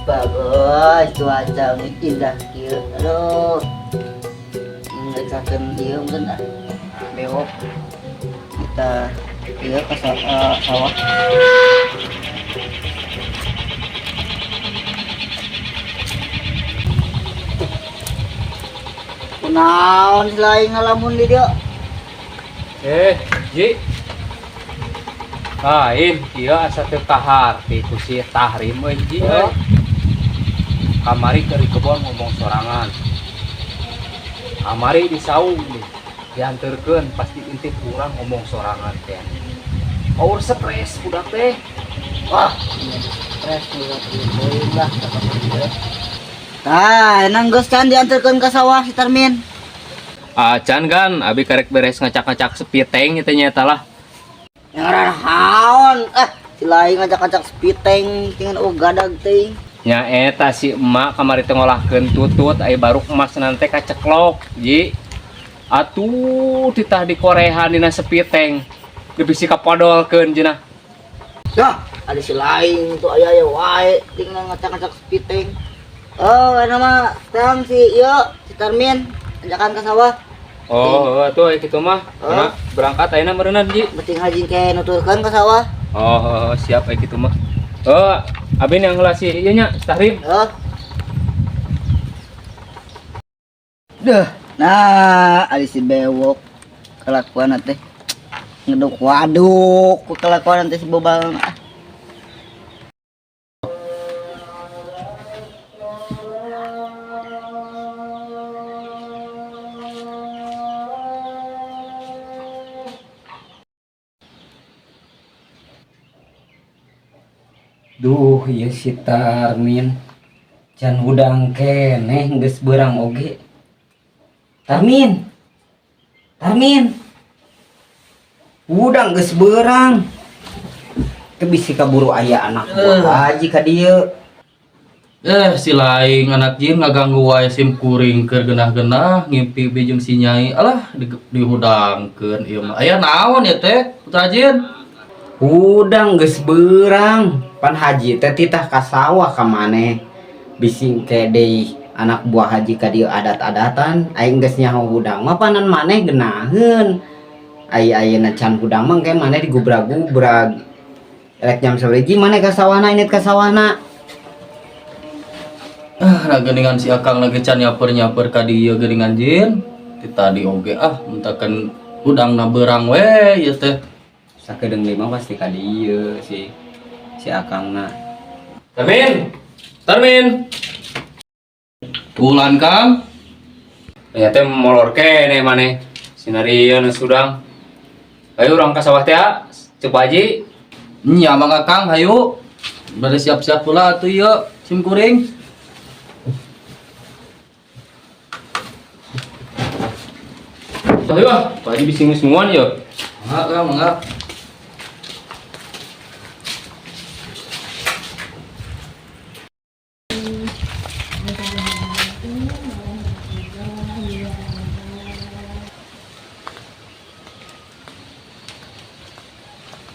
Bagus cuaca ini indah kieu. Aduh. Ngecakakeun ieu mungkin bewok. Kita ieu ke sawah. Kunaon lain ngalamun di dieu? Ji. Lain, ieu asa teu kahar ti ku si Tahrim euy Ji euy. Kamari dari kebon ngomong sorangan. Kamari disaung dianterkeun pasti intip kurang ngomong sorangan teh. Power stres budak teh. Wah, stres deui lah. Tah, enang geus can dianterkeun ka sawah si Tarmin. Acan kan abi karek beres ngacak-ngacak sepiteng itu nya lah. Yang haon, si lain ngajak-ngajak spiteng dengan gadag teh. Nya eta si emak kamari teh ngolahkeun tutut aya baruk emas nanti kaceklok Ji. Atuh titah dikorehan dina sepiteng dibisi kapodolkeun cenah. Ya, ada si lain tuh aya wae tinggal ngacak-ngacak spiteng. Oh, nama sekarang si si Tarmin ajakan ke sawah. Oh, atuh kitu mah. Mana berangkat ayeuna meureunna Ji. Penting hajin ke nuturkeun ke sawah. Oh, siap aya kitu mah. Abin yang heula si ieu nya Tahrim. Nah, ali si bewok kelakuan teh. Ngeduk waduk ku kelakuan teh si bobal. Duh, ieu si Tarmin can udang keneh geus beurang oge. Tarmin. Udang geus beurang. Teu bisi kaburu aya anak buah haji ka dieu. Si laing anak jin ngaganggu wae sim kuring keur genah-genah ngimpi bijung si nyai. Alah dihudangkeun ieu mah. Aya naon ya teh? Putra jin. Udang geus beurang. Pan haji teh titah ka sawah ka maneh. Bisi ke deui anak buah haji ka dieu adat-adatan. Aing geus nyaho udang mah panan maneh geunaheun. Ayeuna can udang mah engke maneh digubrag-gubrag. Rek jam 11 maneh ka sawahna init ka sawahna. Nah geuningan si Akang lagi can nyaper-nyaper ka dieu geuningan jin. Ti tadi oge muntakeun udangna beurang we ieu teh. Sakedeung lima pasti ka dieu si Akangna. Tarmin. Tulan Kang. Ya teh molor kene maneh. Sinarieun sudang. Ayo urang ka sawah teh, Cuk Haji. Nya mangga Kang hayu. Bade siap-siap pula atuh ieu sim kuring. Ayo, Pak Haji bisi ngeus-nguan ya. Mangga.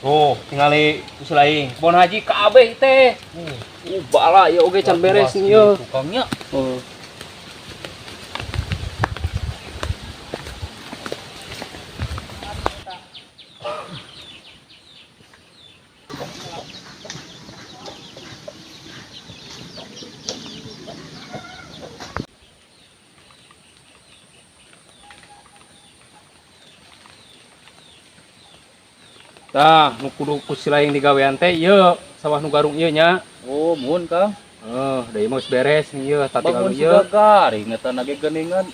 Oh, tingali usai bon haji ka abeh teh. Bala ya oge can beres ieu. Tukangnya. Oh. Tah, nu kudu ku silaing digawean teh ieu, sawah nu garung ieu nya. Oh, mun Kang. Deui mah beres ieu, Bangun tatinggal ieu. garing eta nage geuningan.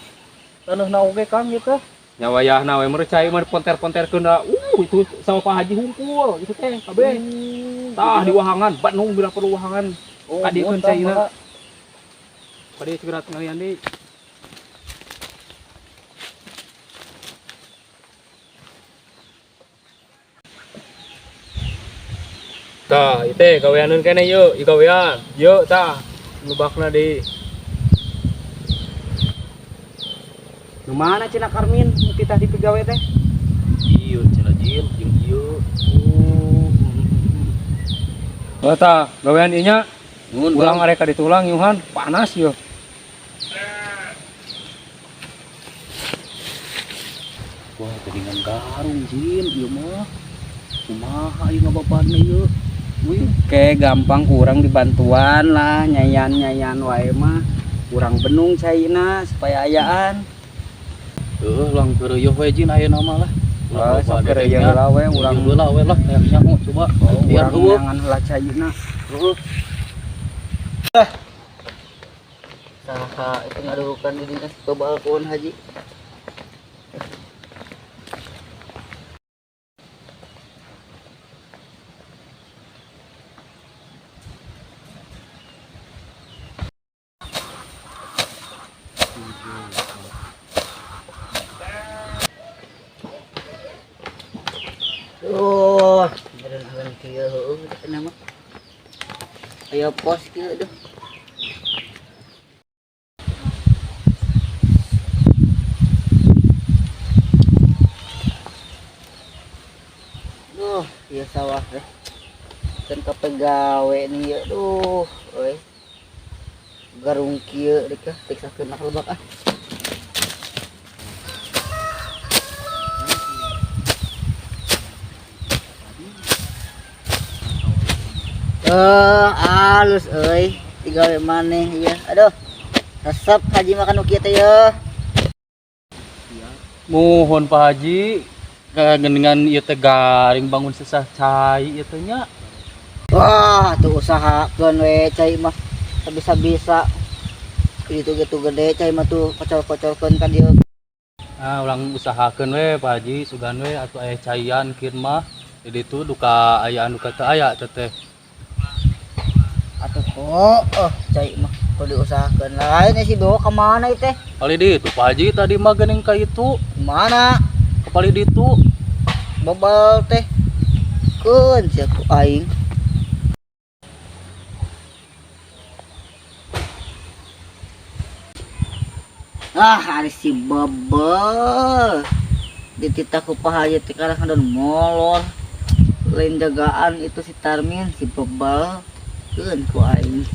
Taneuhna oge Kang ieu teh. Nya wayahna we merecai mah ponter-ponterkeun da. Itu sawah Pak Haji hungkul itu teh kabeh. Tah di wahangan, Bandung bila perlu wahangan. Oh, Kadieun mun, Kang, caina. mangga. Pade segera ngalian deui. Tah, itu gaweaneun kene yuk, ieu gawean. Yuk tah, lubakna di. Nu mana cenah Karmin titah dipegawe teh? Ieu cenah Jin, jeung ieu. Oh tah, gawean ieu nya. Nuhun Ulang Bang. areka ditulang yuhan, panas yeuh. Wah, geningan garung Jin, ieu mah. Kumaha ieu ngababanna ieu? Wih, Oke, gampang kurang dibantuan lah nyayan wae mah. Kurang benung caina supaya ayaan. ulang keureuh we Jin ayeuna mah lah. Oh, sok keureuh heula we ulang heula we lah, aya nyaho coba. Biar urang eueuh. nyangan heula caina. Saha itu ngadudukan di dinas kebalkon haji. Oh, bener-bener kieu heueuh cenah mah. Aya pos kieu duh. Duh, ieu sawah teh. Kan kapegawe nih ya, duh, euy. Garung kieu deuk kah teksakeun nak lebak ah. Alus euy, digawe maneh ieu. Aduh. Resep haji makan nu kieu teh yeuh. Mohon Pak Haji, geningan ieu teh garing bangun sesah cai ieu teh nya. Wah, tuh usahakeun we cai mah bisa-bisa. Itu gitu gede cai mah tuh kocor-kocorkeun ka dieu. Ah, ulang usahakeun we Pak Haji, sugan we atuh aya caian kieu mah. Jadi itu duka ayaan duka teu aya teh teh. Atuh kok, cai mah kudu diusahakeun lain si bawa ka mana ieu teh? Kali di itu Pak Haji tadi mah geuning ka itu, Mana? kepali di itu. Bobal teh. Keun sia ku aing. Hari si bebel. Dititah ku pahaja teh karang dan molor. Lain jagaan itu si Tarmin si bebel. Keun ku aing.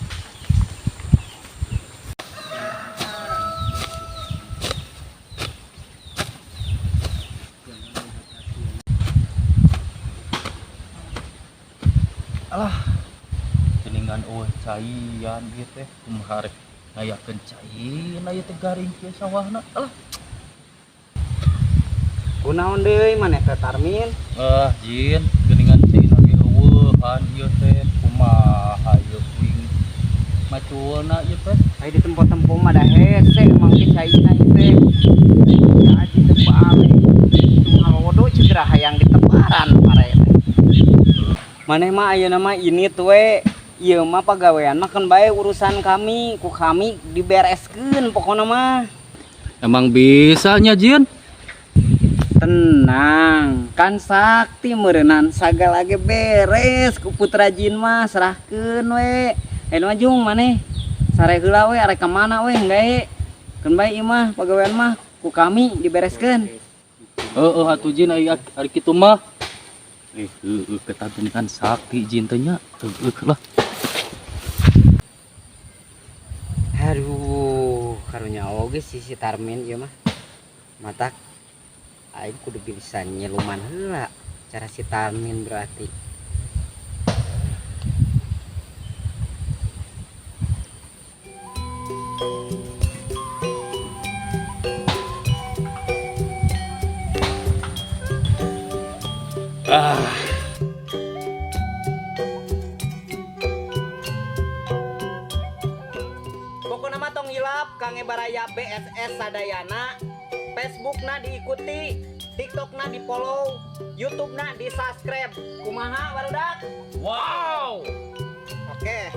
Geningan caian ieu teh kumaha rek ngayakeun caina ieu teh garing kieu sawahna. Alah. Kunaon deui maneh teh Tarmin? Jin, geningan caina ge eueuhan ieu teh kumaha ieu kuing macuana ieu teh. Ai di tempo-tempo mah da hese emang ge caina ieu teh. Aji teu bae. Cuma wodo cedera hayang diteparan pare teh. Maneh mah ayeuna mah ini tuh we. Ieu mah pagawean mah kan bae urusan kami, ku kami dibereskeun pokona mah. Emang bisanya Jin? Tenang, kan sakti meureunan sagala ge beres ku Putra Jin mah serahkeun we. Anu majung maneh. Sare heula we arek ka mana we enggae. Kan bae ieu mah pagawean mah ku kami dibereskeun. Heeh atuh Jin ari kitu mah. Kita geningan sakti Jin teh nya. Lah. Aduh, karunya oge si Tarmin ieu mah. Matak aing kudu bisa nyeluman heula cara si Tarmin berarti. Pokokna mah tong hilap Kang Baraya BSS sadayana. Facebookna diikuti, TikTokna di follow, YouTubena di subscribe. Kumaha barudak? Wow. Oke.